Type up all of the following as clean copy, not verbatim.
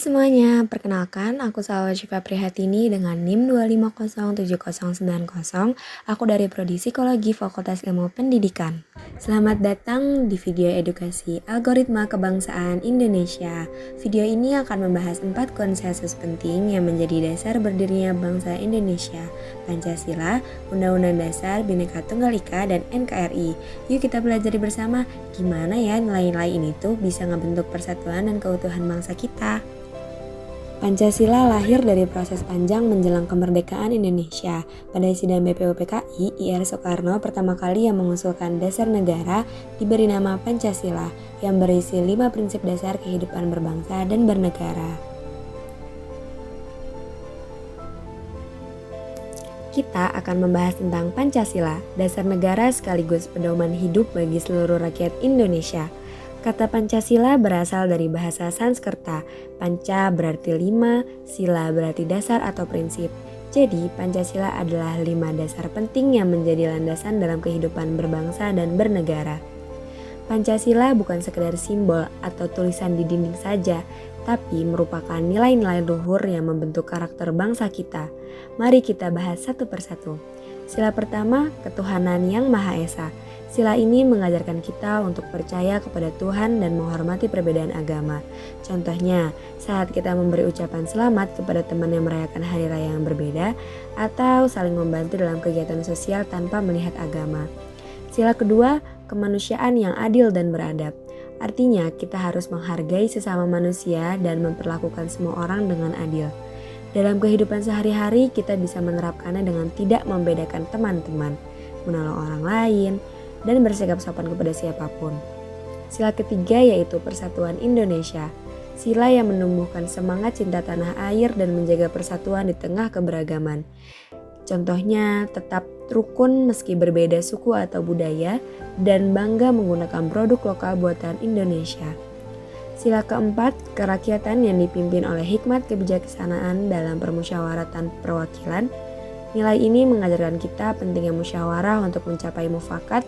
Semuanya, perkenalkan aku Salwa Syifa Prihatini dengan NIM 2507090. Aku dari Prodi Psikologi Fakultas Ilmu Pendidikan. Selamat datang di video edukasi Algoritma Kebangsaan Indonesia. Video ini akan membahas 4 konsensus penting yang menjadi dasar berdirinya bangsa Indonesia: Pancasila, Undang-Undang Dasar, Bhinneka Tunggal Ika, dan NKRI. Yuk kita pelajari bersama gimana ya nilai-nilai ini tuh bisa ngebentuk persatuan dan keutuhan bangsa kita. Pancasila lahir dari proses panjang menjelang kemerdekaan Indonesia. Pada sidang BPUPKI, IR Soekarno pertama kali yang mengusulkan dasar negara diberi nama Pancasila yang berisi 5 prinsip dasar kehidupan berbangsa dan bernegara. Kita akan membahas tentang Pancasila, dasar negara sekaligus pedoman hidup bagi seluruh rakyat Indonesia. Kata Pancasila berasal dari bahasa Sanskerta. Panca berarti 5, sila berarti dasar atau prinsip. Jadi, Pancasila adalah 5 dasar penting yang menjadi landasan dalam kehidupan berbangsa dan bernegara. Pancasila bukan sekedar simbol atau tulisan di dinding saja, tapi merupakan nilai-nilai luhur yang membentuk karakter bangsa kita. Mari kita bahas satu persatu. Sila pertama, ketuhanan yang Maha Esa. Sila ini mengajarkan kita untuk percaya kepada Tuhan dan menghormati perbedaan agama. Contohnya, saat kita memberi ucapan selamat kepada teman yang merayakan hari raya yang berbeda, atau saling membantu dalam kegiatan sosial tanpa melihat agama. Sila kedua, kemanusiaan yang adil dan beradab. Artinya, kita harus menghargai sesama manusia dan memperlakukan semua orang dengan adil. Dalam kehidupan sehari-hari, kita bisa menerapkannya dengan tidak membedakan teman-teman, menolong orang lain, dan bersikap sopan kepada siapapun. Sila ketiga yaitu persatuan Indonesia. Sila yang menumbuhkan semangat cinta tanah air dan menjaga persatuan di tengah keberagaman. Contohnya, tetap rukun meski berbeda suku atau budaya dan bangga menggunakan produk lokal buatan Indonesia. Sila keempat, kerakyatan yang dipimpin oleh hikmat kebijaksanaan dalam permusyawaratan perwakilan. Nilai ini mengajarkan kita pentingnya musyawarah untuk mencapai mufakat.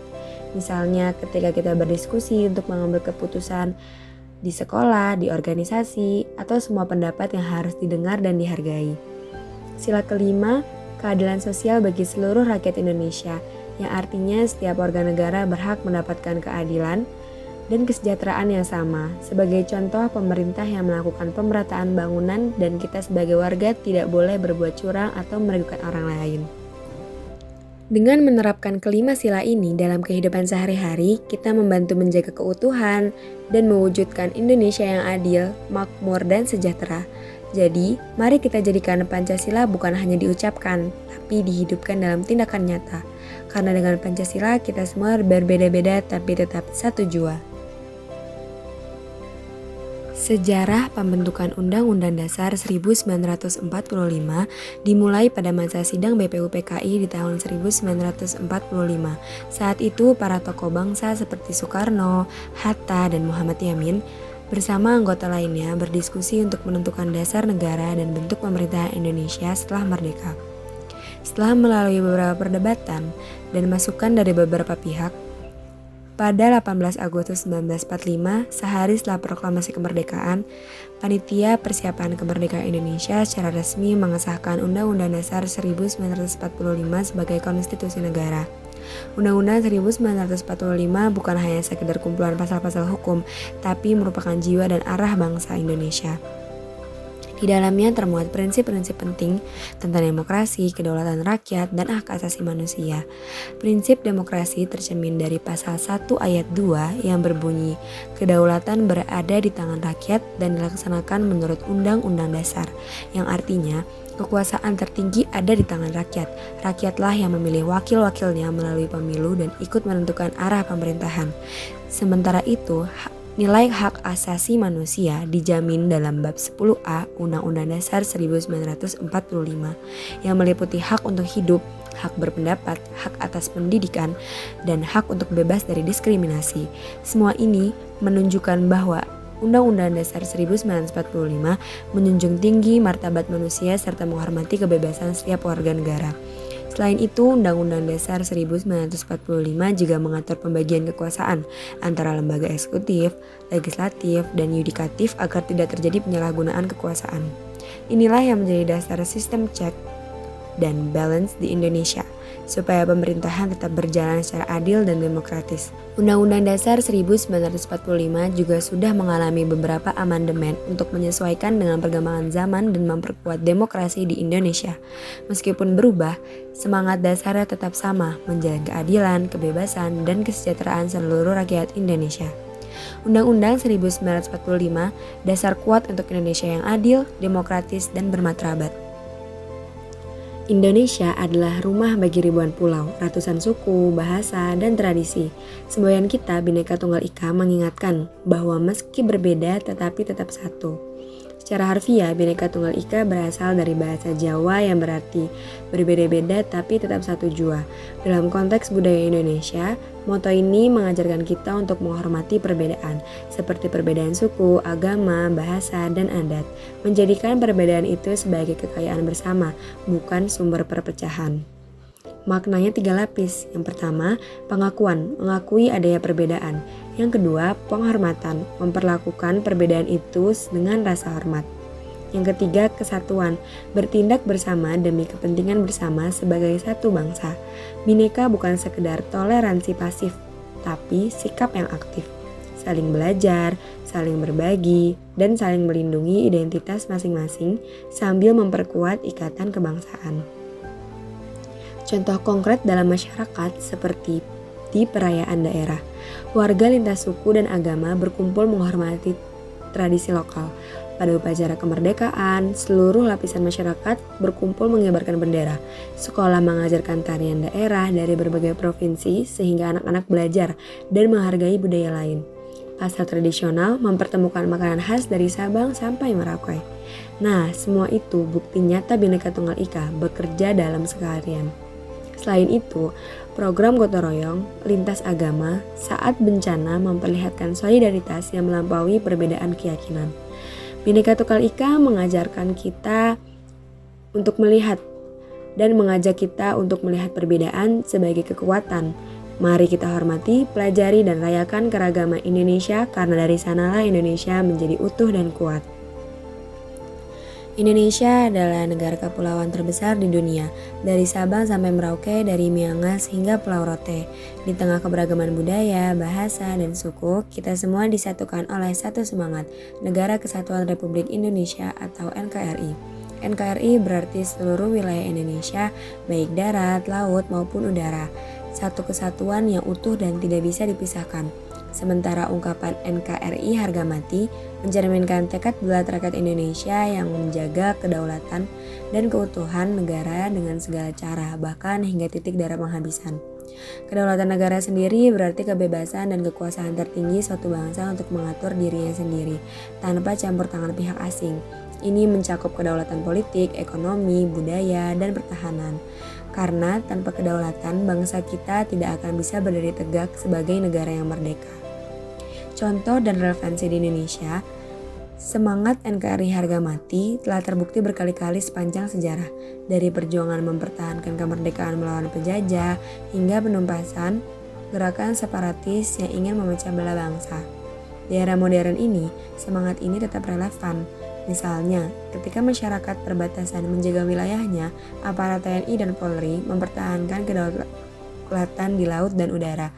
Misalnya ketika kita berdiskusi untuk mengambil keputusan di sekolah, di organisasi, atau semua pendapat yang harus didengar dan dihargai. Sila kelima, keadilan sosial bagi seluruh rakyat Indonesia, yang artinya setiap warga negara berhak mendapatkan keadilan dan kesejahteraan yang sama. Sebagai contoh, pemerintah yang melakukan pemerataan bangunan dan kita sebagai warga tidak boleh berbuat curang atau merugikan orang lain. Dengan menerapkan kelima sila ini dalam kehidupan sehari-hari, kita membantu menjaga keutuhan dan mewujudkan Indonesia yang adil, makmur, dan sejahtera. Jadi, mari kita jadikan Pancasila bukan hanya diucapkan, tapi dihidupkan dalam tindakan nyata. Karena dengan Pancasila, kita semua berbeda-beda tapi tetap satu jua. Sejarah pembentukan Undang-Undang Dasar 1945 dimulai pada masa sidang BPUPKI di tahun 1945. Saat itu para tokoh bangsa seperti Soekarno, Hatta, dan Muhammad Yamin bersama anggota lainnya berdiskusi untuk menentukan dasar negara dan bentuk pemerintahan Indonesia setelah merdeka. Setelah melalui beberapa perdebatan dan masukan dari beberapa pihak, pada 18 Agustus 1945, sehari setelah proklamasi kemerdekaan, Panitia Persiapan Kemerdekaan Indonesia secara resmi mengesahkan Undang-Undang Dasar 1945 sebagai konstitusi negara. Undang-Undang 1945 bukan hanya sekedar kumpulan pasal-pasal hukum, tapi merupakan jiwa dan arah bangsa Indonesia. Di dalamnya termuat prinsip-prinsip penting tentang demokrasi, kedaulatan rakyat, dan hak asasi manusia. Prinsip demokrasi tercermin dari pasal 1 ayat 2 yang berbunyi, kedaulatan berada di tangan rakyat dan dilaksanakan menurut Undang-Undang Dasar, yang artinya kekuasaan tertinggi ada di tangan rakyat. Rakyatlah yang memilih wakil-wakilnya melalui pemilu dan ikut menentukan arah pemerintahan. Sementara itu, nilai hak asasi manusia dijamin dalam bab 10A Undang-Undang Dasar 1945 yang meliputi hak untuk hidup, hak berpendapat, hak atas pendidikan, dan hak untuk bebas dari diskriminasi. Semua ini menunjukkan bahwa Undang-Undang Dasar 1945 menjunjung tinggi martabat manusia serta menghormati kebebasan setiap warga negara. Selain itu, Undang-Undang Dasar 1945 juga mengatur pembagian kekuasaan antara lembaga eksekutif, legislatif, dan yudikatif agar tidak terjadi penyalahgunaan kekuasaan. Inilah yang menjadi dasar sistem check dan balance di Indonesia, supaya pemerintahan tetap berjalan secara adil dan demokratis. Undang-Undang Dasar 1945 juga sudah mengalami beberapa amandemen untuk menyesuaikan dengan perkembangan zaman dan memperkuat demokrasi di Indonesia. Meskipun berubah, semangat dasarnya tetap sama, menjaga keadilan, kebebasan, dan kesejahteraan seluruh rakyat Indonesia. Undang-Undang 1945 dasar kuat untuk Indonesia yang adil, demokratis, dan bermartabat. Indonesia adalah rumah bagi ribuan pulau, ratusan suku, bahasa, dan tradisi. Semboyan kita Bhinneka Tunggal Ika mengingatkan bahwa meski berbeda tetapi tetap satu. Secara harfiah, Bhinneka Tunggal Ika berasal dari bahasa Jawa yang berarti berbeda-beda tapi tetap satu jua. Dalam konteks budaya Indonesia, moto ini mengajarkan kita untuk menghormati perbedaan, seperti perbedaan suku, agama, bahasa, dan adat. Menjadikan perbedaan itu sebagai kekayaan bersama, bukan sumber perpecahan. Maknanya 3 lapis. Yang pertama, pengakuan, mengakui adanya perbedaan. Yang kedua, penghormatan, memperlakukan perbedaan itu dengan rasa hormat. Yang ketiga, kesatuan, bertindak bersama demi kepentingan bersama sebagai satu bangsa. Bhinneka bukan sekedar toleransi pasif, tapi sikap yang aktif. Saling belajar, saling berbagi, dan saling melindungi identitas masing-masing sambil memperkuat ikatan kebangsaan. Contoh konkret dalam masyarakat seperti di perayaan daerah, warga lintas suku dan agama berkumpul menghormati tradisi lokal. Pada upacara kemerdekaan, seluruh lapisan masyarakat berkumpul mengibarkan bendera. Sekolah mengajarkan tarian daerah dari berbagai provinsi sehingga anak-anak belajar dan menghargai budaya lain. Pasar tradisional mempertemukan makanan khas dari Sabang sampai Merauke. Nah, semua itu bukti nyata Bhinneka Tunggal Ika bekerja dalam sekalian. Selain itu, program gotong royong lintas agama saat bencana memperlihatkan solidaritas yang melampaui perbedaan keyakinan. Bhinneka Tunggal Ika mengajarkan kita untuk melihat dan mengajak kita untuk melihat perbedaan sebagai kekuatan. Mari kita hormati, pelajari, dan rayakan keragaman Indonesia karena dari sanalah Indonesia menjadi utuh dan kuat. Indonesia adalah negara kepulauan terbesar di dunia, dari Sabang sampai Merauke, dari Miangas hingga Pulau Rote. Di tengah keberagaman budaya, bahasa, dan suku, kita semua disatukan oleh satu semangat, Negara Kesatuan Republik Indonesia atau NKRI. NKRI berarti seluruh wilayah Indonesia, baik darat, laut, maupun udara. Satu kesatuan yang utuh dan tidak bisa dipisahkan. Sementara ungkapan NKRI harga mati mencerminkan tekad bulat rakyat Indonesia yang menjaga kedaulatan dan keutuhan negara dengan segala cara, bahkan hingga titik darah penghabisan. Kedaulatan negara sendiri berarti kebebasan dan kekuasaan tertinggi suatu bangsa untuk mengatur dirinya sendiri, tanpa campur tangan pihak asing. Ini mencakup kedaulatan politik, ekonomi, budaya, dan pertahanan. Karena tanpa kedaulatan, bangsa kita tidak akan bisa berdiri tegak sebagai negara yang merdeka. Contoh dan relevansi di Indonesia, semangat NKRI harga mati telah terbukti berkali-kali sepanjang sejarah, dari perjuangan mempertahankan kemerdekaan melawan penjajah hingga penumpasan gerakan separatis yang ingin memecah belah bangsa. Di era modern ini, semangat ini tetap relevan. Misalnya, ketika masyarakat perbatasan menjaga wilayahnya, aparat TNI dan Polri mempertahankan kedaulatan di laut dan udara.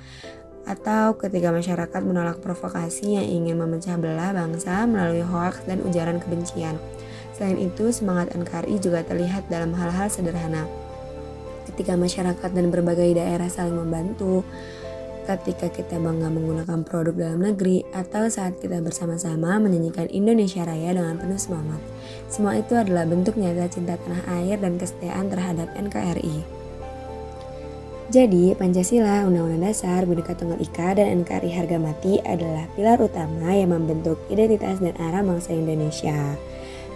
Atau ketika masyarakat menolak provokasi yang ingin memecah belah bangsa melalui hoaks dan ujaran kebencian. Selain itu, semangat NKRI juga terlihat dalam hal-hal sederhana. Ketika masyarakat dan berbagai daerah saling membantu, ketika kita bangga menggunakan produk dalam negeri, atau saat kita bersama-sama menyanyikan Indonesia Raya dengan penuh semangat. Semua itu adalah bentuk nyata cinta tanah air dan kesetiaan terhadap NKRI. Jadi, Pancasila, Undang-Undang Dasar, Bhinneka Tunggal Ika, dan NKRI harga mati adalah pilar utama yang membentuk identitas dan arah bangsa Indonesia.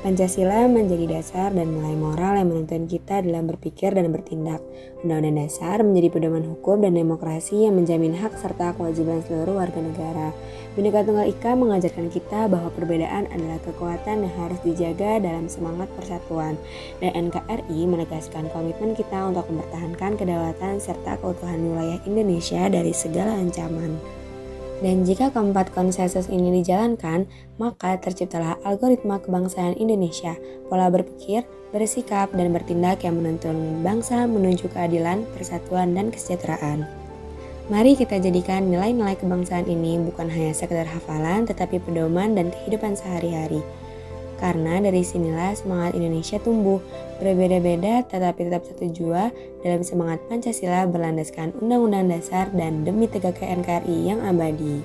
Pancasila menjadi dasar dan nilai moral yang menuntun kita dalam berpikir dan bertindak. Undang-Undang Dasar menjadi pedoman hukum dan demokrasi yang menjamin hak serta kewajiban seluruh warga negara. Bhinneka Tunggal Ika mengajarkan kita bahwa perbedaan adalah kekuatan yang harus dijaga dalam semangat persatuan. Dan NKRI menegaskan komitmen kita untuk mempertahankan kedaulatan serta keutuhan wilayah Indonesia dari segala ancaman. Dan jika keempat konsensus ini dijalankan, maka terciptalah algoritma kebangsaan Indonesia, pola berpikir, bersikap, dan bertindak yang menuntun bangsa menuju keadilan, persatuan, dan kesejahteraan. Mari kita jadikan nilai-nilai kebangsaan ini bukan hanya sekedar hafalan, tetapi pedoman dan kehidupan sehari-hari. Karena dari sinilah semangat Indonesia tumbuh, berbeda-beda tetapi tetap satu jua dalam semangat Pancasila berlandaskan Undang-Undang Dasar dan demi tegaknya NKRI yang abadi.